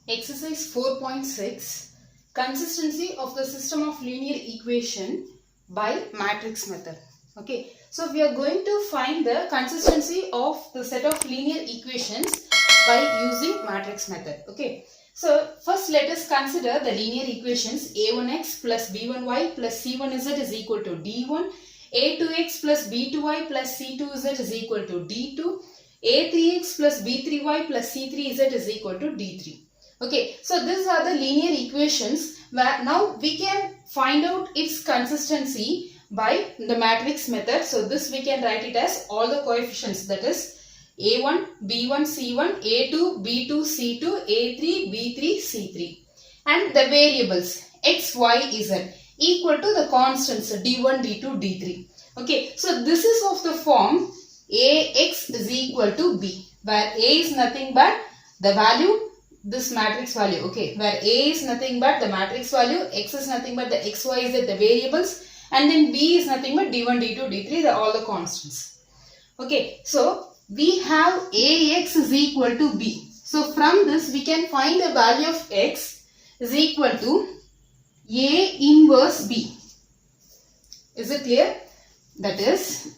Exercise 4.6 Consistency of the system of linear equation by matrix method. Okay, so we are going to find the consistency of the set of linear equations by using matrix method. Okay, so first let us consider the linear equations a1x plus b1y plus c1z is equal to d1, a2x plus b2y plus c2z is equal to d2, a3x plus b3y plus c3z is equal to d3. Okay, so these are the linear equations where now we can find out its consistency by the matrix method. So this we can write it as all the coefficients, that is a1, b1, c1, a2, b2, c2, a3, b3, c3, and the variables x, y, z equal to the constants d1, d2, d3. Okay, so this is of the form ax is equal to b, where a is nothing but the value, this matrix value, okay, where a is nothing but the matrix value, x is nothing but the x, y, z, the variables, and then b is nothing but d1, d2, d3, they are all the constants. Okay, so we have ax is equal to b. So from this we can find the value of x is equal to a inverse b. Is it clear? That is,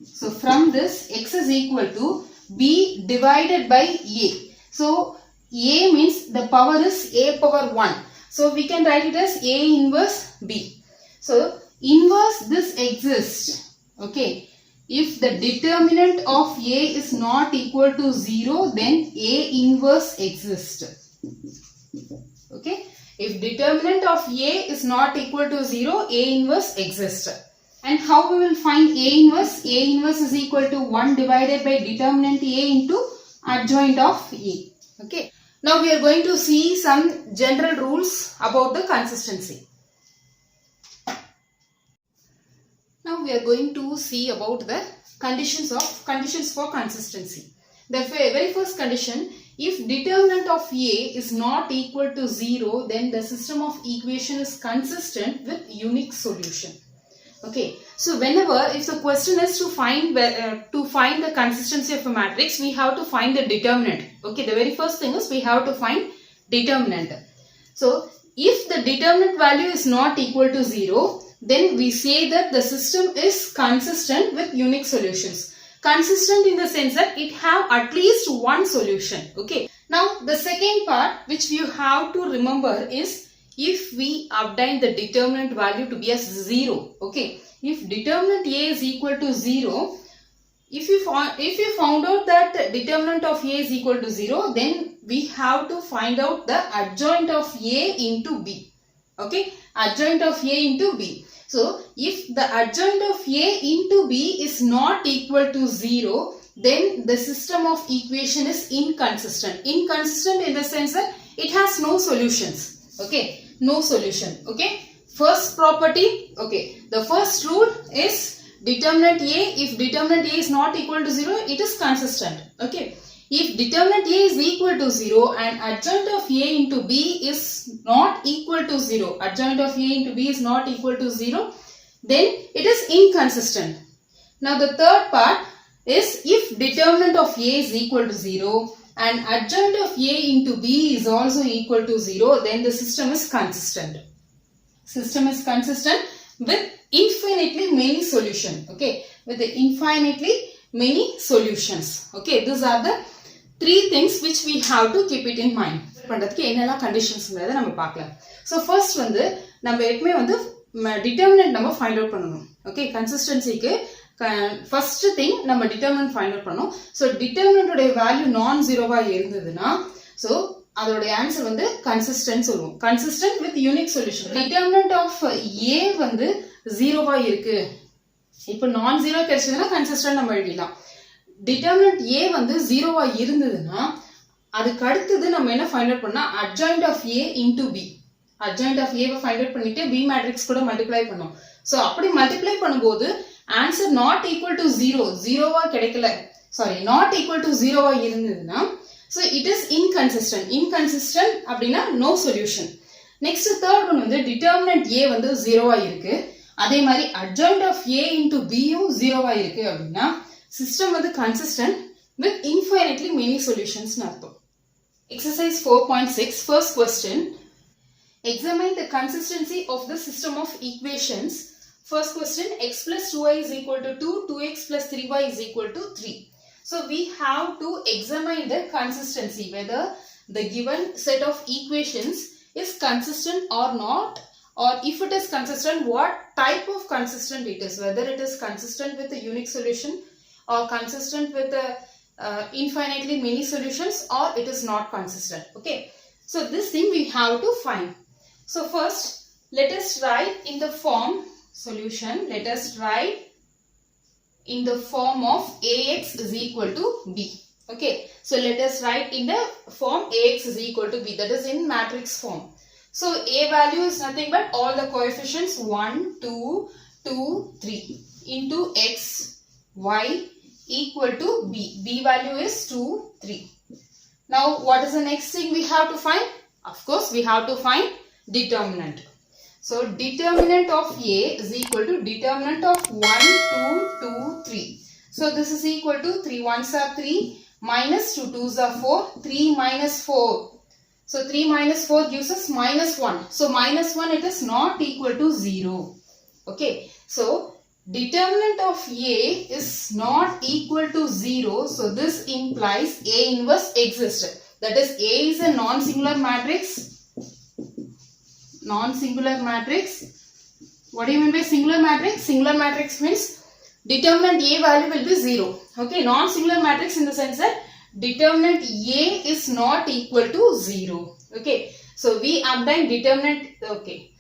so from this x is equal to b divided by a. So a means the power is a power 1. So we can write it as a inverse b. So inverse this exists. Okay. If the determinant of a is not equal to 0, then a inverse exists. Okay. If determinant of a is not equal to 0, a inverse exists. And how we will find a inverse? A inverse is equal to 1 divided by determinant a into adjoint of a. Okay. Now we are going to see some general rules about the consistency. Now we are going to see about the conditions for consistency. The very first condition, if determinant of a is not equal to 0, then the system of equation is consistent with unique solution. Okay, so whenever if the question is to find the consistency of a matrix, we have to find the determinant. Okay, the very first thing is we have to find determinant. So if the determinant value is not equal to 0, then we say that the system is consistent with unique solutions. Consistent in the sense that it have at least one solution. Okay, now the second part which you have to remember is if we obtain the determinant value to be as 0, okay, if determinant a is equal to 0, if you found out that determinant of a is equal to 0, then we have to find out the adjoint of a into b. Okay, adjoint of a into b. So if the adjoint of a into b is not equal to 0, then the system of equation is inconsistent. Inconsistent in the sense that it has no solutions. Okay, no solution. Okay, first property, okay, the first rule is determinant a, if determinant a is not equal to 0, it is consistent. Okay, if determinant a is equal to 0 and adjoint of a into b is not equal to 0, adjoint of a into b is not equal to 0, then it is inconsistent. Now the third part is if determinant of a is equal to 0 and adjoint of a into b is also equal to 0, then the system is consistent. System is consistent with infinitely many solutions. Okay, with the infinitely many solutions. Okay, these are the three things which we have to keep it in mind. Conditions. So first determinant number find out பண்ணனும். Okay, consistency க்கு first thing நம்ம determinant find out பண்ணனும். So determinant உடைய value non zero வா இருந்ததுனா, so அதோட answer consistent சொல்லுவோம். Consistent with unique solution. Determinant of a 0 வா இருக்கு. இப்போ non zero கிடைச்சதுனா consistent நம்ம எழுதலாம். Determinant a 0 வா இருந்ததுனா, அதுக்கு அடுத்து நம்ம என்ன find out பண்ணா adjoint of a into b. Adjoint of a find out பண்ணிட்டு b matrix கூட multiply பண்ணோம். So அப்படி multiply பண்ணும்போது answer not equal to 0, 0 வா கிடைக்கல. Sorry, not equal to 0 வா இருந்ததுனா, so it is inconsistent. Inconsistent அப்படினா no solution. Next third one determinant a 0 வா இருக்கு. அதே மாதிரி adjoint of a into b யும் 0 வா இருக்கு அப்படினா, system வந்து consistent with infinitely many solutions னு அர்த்தம். Exercise 4.6 first question. Examine the consistency of the system of equations. First question, x plus 2y is equal to 2, 2x plus 3y is equal to 3. So we have to examine the consistency, whether the given set of equations is consistent or not, or if it is consistent, what type of consistent it is, whether it is consistent with a unique solution or consistent with a infinitely many solutions, or it is not consistent. Okay, so this thing we have to find. So first let us write in the form solution. Let us write in the form of ax is equal to b. Okay, so let us write in the form ax is equal to b, that is in matrix form. So a value is nothing but all the coefficients 1, 2, 2, 3 into x, y equal to b. B value is 2, 3. Now what is the next thing we have to find? Of course we have to find determinant. So determinant of a is equal to determinant of 1, 2, 2, 3. So this is equal to 3 1s are 3 minus 2 2s are 4, 3 minus 4. So 3 minus 4 gives us minus 1. So minus 1, it is not equal to 0. Okay. So determinant of A is not equal to 0. So this implies A inverse exists. That is, A is a non-singular matrix. Non-singular matrix. What do you mean by singular matrix? Singular matrix means determinant A value will be 0. Okay. Non-singular matrix in the sense that determinant A is not equal to 0. Okay. So we obtain determinant. Okay.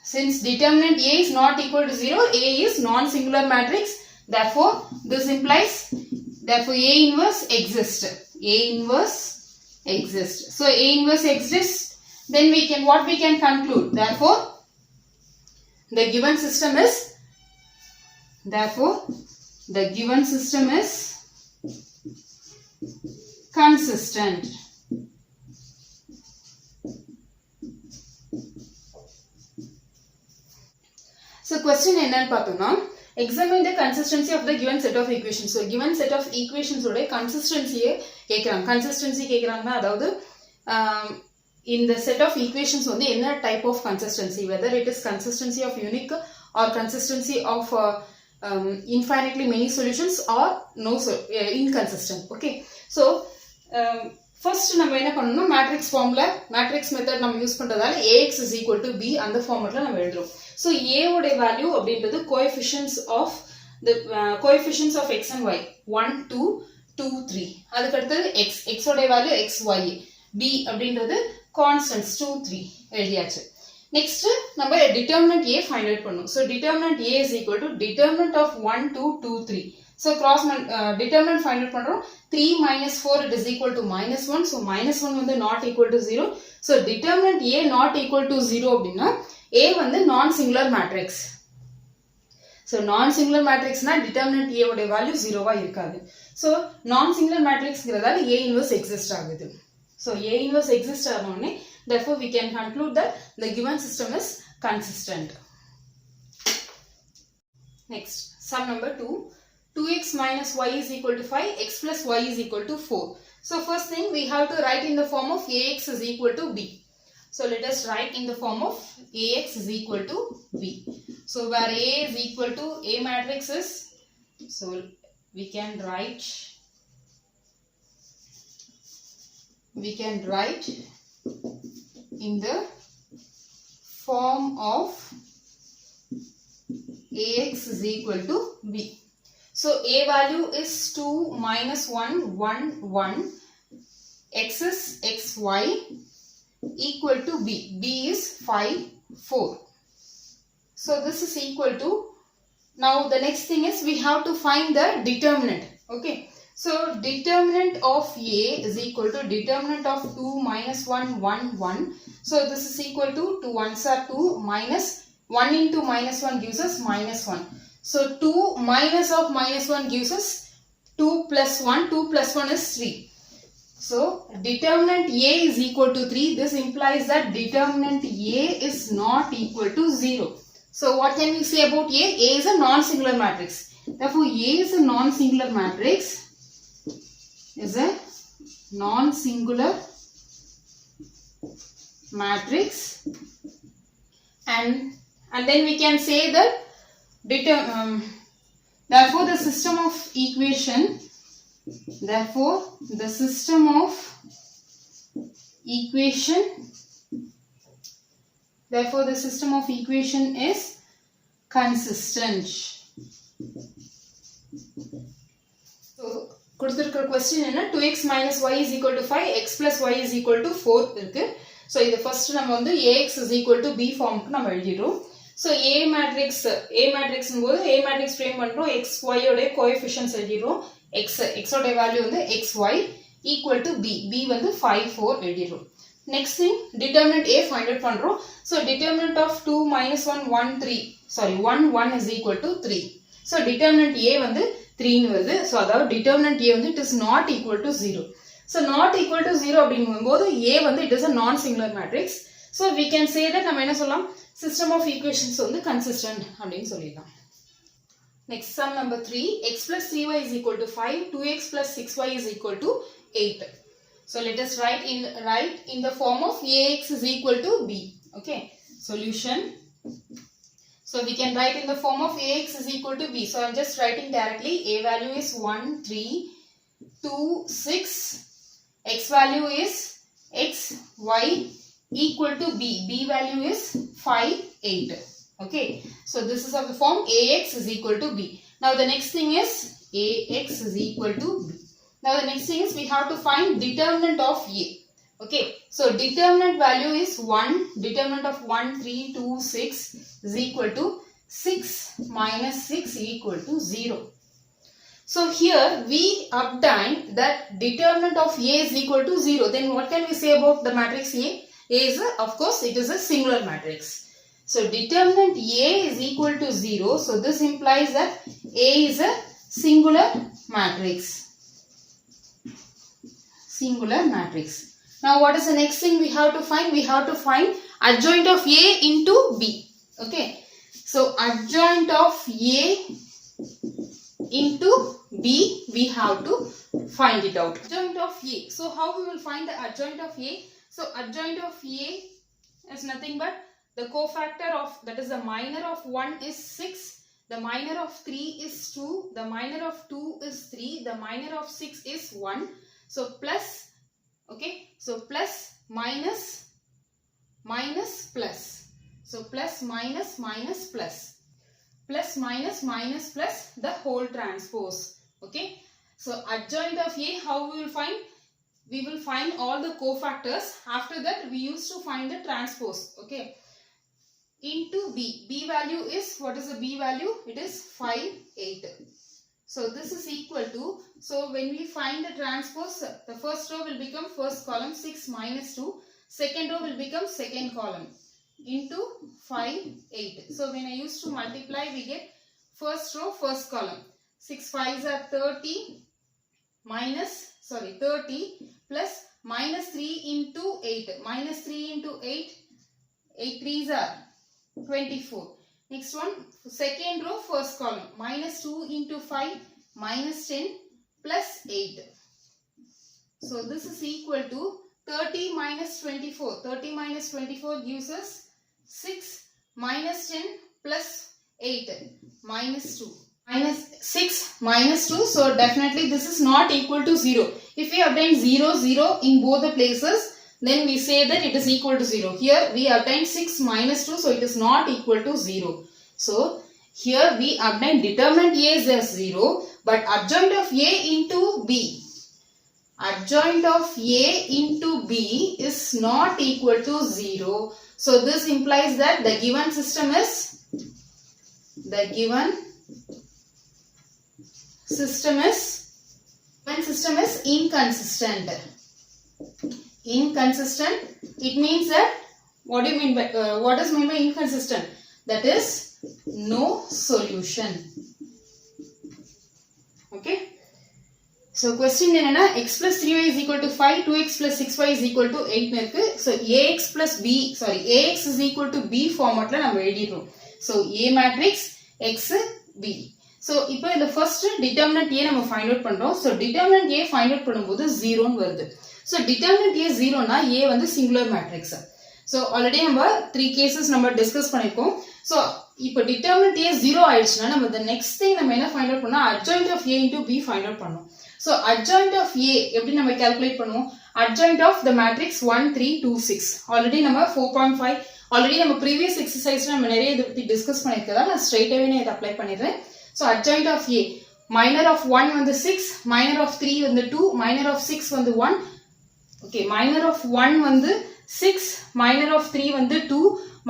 Since determinant A is not equal to 0, A is non-singular matrix. Therefore, this implies, therefore A inverse exists. A inverse exists. So A inverse exists. Then we can, what we can conclude? Therefore, the given system is, therefore, the given system is consistent. So question என்னன்னு பார்த்தோம்னா, examine the consistency of the given set of equations. So given set of equations ஓட consistency கேக்குறாங்க. consistency கேக்குறாங்கன்னா, அதாவது in the set of equations வந்து என்ன type of consistency, whether it is consistency of unique or consistency of infinitely many solutions or no inconsistent. Okay. So first நம்ம என்ன பண்ணனும், matrix ஃபார்ம்ல matrix method நம்ம use பண்றதால ax is equal to b அந்த ஃபார்மட்ல நம்ம எழுதுறோம். So a உடைய value அப்படின்றது coefficients of x and y 1, 2, 2, 3. அதுக்கு அடுத்து x உடைய வேல்யூ x, y. b அப்படின்றது constants 2, 3 எழுதியாச்சு. Next நம்ம determinant a find out பண்ணனும். So determinant a is equal to determinant of 1, 2, 2, 3. So cross determinant find out பண்றோம். 3 minus 4 it is equal to minus 1. So minus 1 வந்து not equal to 0. So determinant a not equal to 0 அப்படின்னா a வந்து non-singular matrix. So non-singular matrix na determinant a உடைய value 0வா இருக்காது. So non-singular matrixங்கிறதால a inverse exist ஆகுது. So a inverse exist ஆனோனே, therefore we can conclude that the given system is consistent. Next, sum number 2. 2x minus y is equal to 5, x plus y is equal to 4. So first thing we have to write in the form of ax is equal to b. So let us write in the form of ax is equal to b. So where a is equal to a matrix is, so we can write in the form of ax is equal to b. So a value is 2 minus 1, 1, 1. X is xy equal to b. B is 5, 4. So this is equal to, now the next thing is we have to find the determinant. Okay. So determinant of a is equal to determinant of 2 minus 1, 1, 1. So this is equal to 2 1s are 2 minus 1 into minus 1 gives us minus 1. So 2 minus of minus 1 gives us 2 plus 1. 2 plus 1 is 3. So determinant a is equal to 3. This implies that determinant a is not equal to 0. So what can we say about a? A is a non-singular matrix. Therefore, A is a non-singular matrix. Is a non-singular matrix, and then we can say that therefore the system of equation is consistent. So கொடுத்திருக்கிற question என்ன 2x minus y is equal to 5, x plus y is equal to 4 இருக்கு. So இது first நம்ம வந்து ax is equal to b ஃபார்முக்கு நம்ம எழுதிடுறோம். So a matrix போது a matrix frame பண்றோம், x y ஓட coefficients எழுதிடுறோம். x ஓட வேல்யூ வந்து xy equal to b வந்து 5 4 எழுதிடுறோம். Next thing, determinant a find out பண்றோம். So determinant of 2 minus 1 1 is equal to 3. So determinant a வந்து 3 னு வருது. So அதாவது determinant a வந்து it is not equal to 0. So not equal to 0 அப்படிங்கும்போது a வந்து it is a non-singular matrix. So we can say that நம்ம என்ன சொல்லலாம், system of equations வந்து consistent அப்படின்னு சொல்லிடலாம். Next sum number 3, x plus 3y is equal to 5, 2x plus 6y is equal to 8. So let us write in the form of ax is equal to b. Okay, solution. So we can write in the form of ax is equal to b. So I am just writing directly. A value is 1, 3, 2, 6. X value is x, y equal to b. B value is 5, 8. Okay. So this is of the form ax is equal to b. Now the next thing is ax is equal to b. Now the next thing is we have to find determinant of a. Okay, so determinant value is 1, determinant of 1, 3, 2, 6 is equal to 6 minus 6 equal to 0. So here we obtained that determinant of a is equal to 0. Then what can we say about the matrix A? A is of course it is a singular matrix. So determinant A is equal to 0. So this implies that A is a singular matrix. Singular matrix. Now what is the next thing we have to find? We have to find adjoint of A into B. Okay. So adjoint of A into B, we have to find it out. Adjoint of A. So how we will find the adjoint of A? So adjoint of A is nothing but the cofactor of, that is the minor of 1 is 6, the minor of 3 is 2, the minor of 2 is 3, the minor of 6 is 1. So plus, okay, so plus minus minus plus. So plus minus minus plus. Plus minus minus plus the whole transpose. Okay. So adjoint of A, how we will find? We will find all the cofactors. After that we used to find the transpose. Okay. Into B. B value is, what is the B value? It is 5, 8. So this is equal to, so when we find the transpose, the first row will become first column 6 minus 2, second row will become second column into 5, 8. So when I used to multiply, we get first row, first column. 6 5s are 30 plus minus 3 into 8. Minus 3 into 8, 8 3s are 24. Next one, second row, first column, minus 2 into 5, minus 10 plus 8. So this is equal to 30 minus 24. 30 minus 24 gives us 6 minus 10 plus 8 minus 2. Minus 6 minus 2. So definitely this is not equal to 0. If we obtain 0, 0 in both the places, then we say that it is equal to 0. Here we obtain 6 minus 2, so it is not equal to 0. So here we obtain determinant A is as 0, but adjoint of A into B. Adjoint of A into B is not equal to 0. So this implies that the given system is inconsistent. Inconsistent, it means that, what do you mean by, what does mean by inconsistent? That is no solution. Okay. So question enna, x plus 3y is equal to 5, 2x plus 6y is equal to 8 irukku. So ax is equal to b format la nam elidrom. So A matrix x b. So இப்போ இந்த first determinant A நம்ம find out பண்றோம். So determinant A find out பண்ணும்போது 0 ன்னு வருது. So determinant A 0 னா A வந்து singular matrix. So already நம்ம 3 cases நம்ம discuss பண்ணிருக்கோம். So இப்போ determinant A 0 ஆயிடுச்சுனா நம்ம the next thing நம்ம என்ன find out பண்ணா adjoint of A into B find out பண்ணனும். So adjoint of A எப்படி நம்ம calculate பண்ணுவோம்? Adjoint of the matrix 1 3 2 6. Already நம்ம 4.5 already நம்ம previous exercise நம்ம நிறைய இத பத்தி discuss பண்ணிருக்கதால நான் straight away நான் இத apply பண்ணிடுறேன். So adjoint of A minor of 1 வந்து 6, minor of 3 வந்து 2, minor of 6 வந்து 1. Okay, minor of 1 வந்து 6, minor of 3 வந்து 2,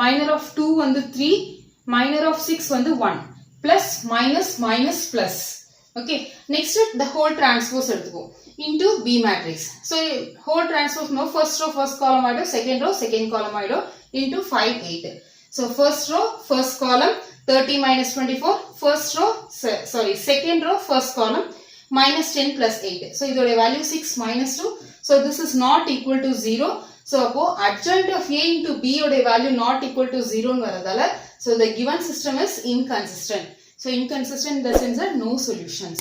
minor of 2 வந்து 3, minor of 6 வந்து 1. Plus minus minus plus. Okay, next the whole transpose எடுத்துக்கும் into B matrix. So whole transpose no first row first column ஆயிடும், second row second column ஆயிடும் into 5 8. So first row first column 30 minus 24, first row sorry second row first column minus 10 plus 8. So இதோட value 6 minus 2. So this is not equal to 0. So அப்போ adjoint of A into B ஓட value not equal to 0 ன்னு வரதால so the given system is inconsistent. So inconsistent in the sense that no solutions.